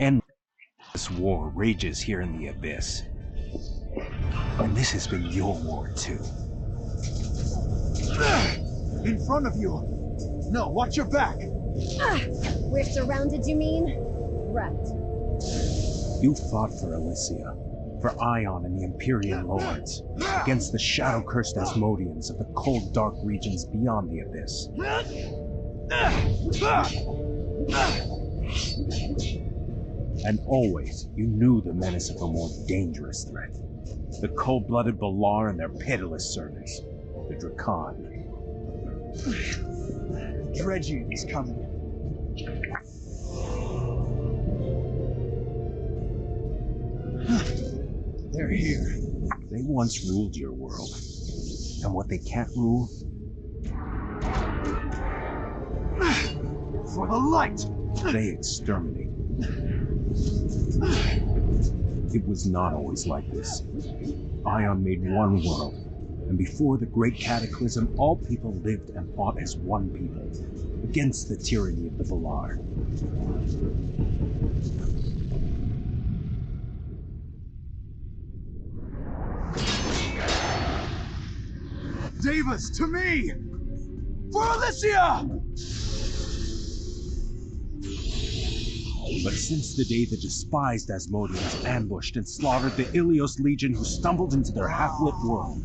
endless war rages here in the Abyss. And this has been your war too. In front of you! No, watch your back! We're surrounded, you mean? Right. You fought for Elysia, for Aion and the Empyrean Lords, against the shadow-cursed Asmodeans of the cold, dark regions beyond the Abyss. And always, you knew the menace of a more dangerous threat. The cold-blooded Balar and their pitiless servants, the Drakan. Dredge is coming. They're here. They once ruled your world. And what they can't rule? For the light! They exterminate. It was not always like this. Aion made one world, and before the Great Cataclysm, all people lived and fought as one people, against the tyranny of the Balar. Devas, to me! For Elysia! But since the day the despised Asmodeans ambushed and slaughtered the Elyos Legion who stumbled into their half-lit world,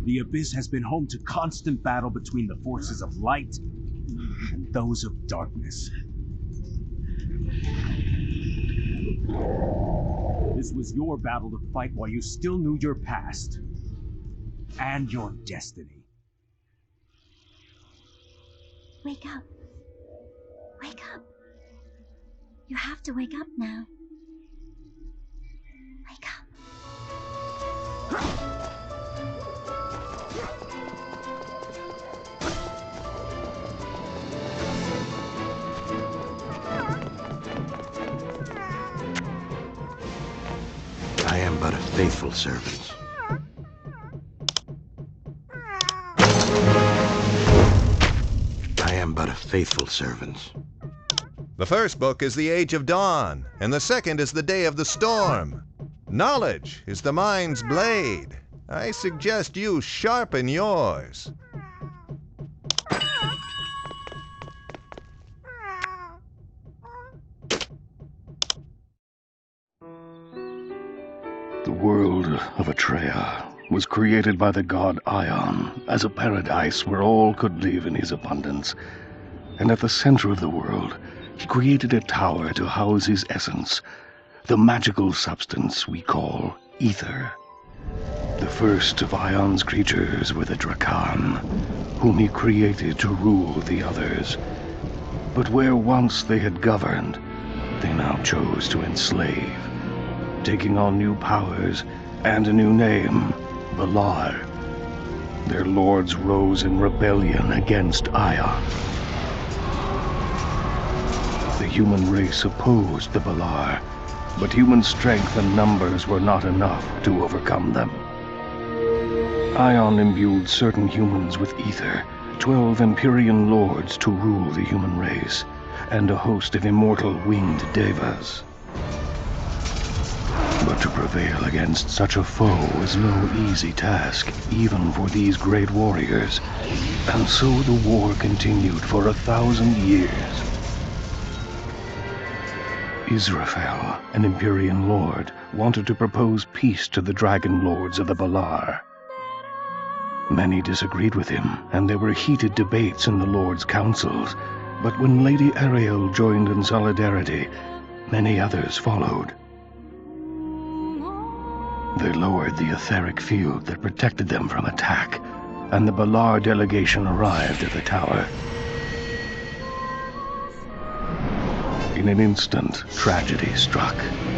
the Abyss has been home to constant battle between the forces of light and those of darkness. This was your battle to fight while you still knew your past and your destiny. Wake up. Wake up. You have to wake up now. Wake up. I am but a faithful servant. I am but a faithful servant. The first book is the Age of Dawn, and the second is the Day of the Storm. Knowledge is the mind's blade. I suggest you sharpen yours. The world of Atreia was created by the god Aion as a paradise where all could live in his abundance. And at the center of the world, he created a tower to house his essence, the magical substance we call ether. The first of Aion's creatures were the Drakan, whom he created to rule the others. But where once they had governed, they now chose to enslave, taking on new powers and a new name, Balar. Their lords rose in rebellion against Aion. The human race opposed the Balar, but human strength and numbers were not enough to overcome them. Aion imbued certain humans with ether, 12 Empyrean lords to rule the human race, and a host of immortal winged devas. But to prevail against such a foe was no easy task, even for these great warriors, and so the war continued for 1,000 years. Israfel, an Empyrean lord, wanted to propose peace to the dragon lords of the Balar. Many disagreed with him, and there were heated debates in the lords' councils, but when Lady Ariel joined in solidarity, many others followed. They lowered the etheric field that protected them from attack, and the Balar delegation arrived at the tower. In an instant, tragedy struck.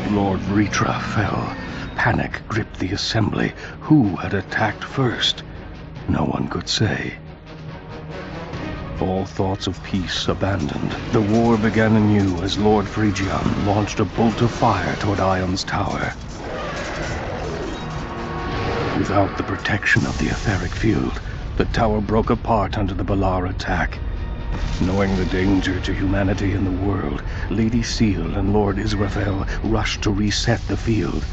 Lord Vritra fell. Panic gripped the assembly. Who had attacked first? No one could say. All thoughts of peace abandoned, the war began anew as Lord Phrygian launched a bolt of fire toward Aion's tower. Without the protection of the etheric field, the tower broke apart under the Balar attack, Knowing the danger to humanity and the world, Lady Seal and Lord Israfel rushed to reset the field.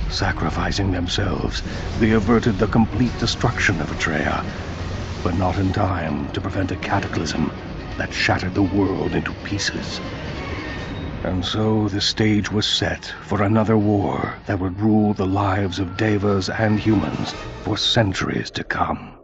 Sacrificing themselves, they averted the complete destruction of Atreya, but not in time to prevent a cataclysm that shattered the world into pieces. And so the stage was set for another war that would rule the lives of Devas and humans for centuries to come.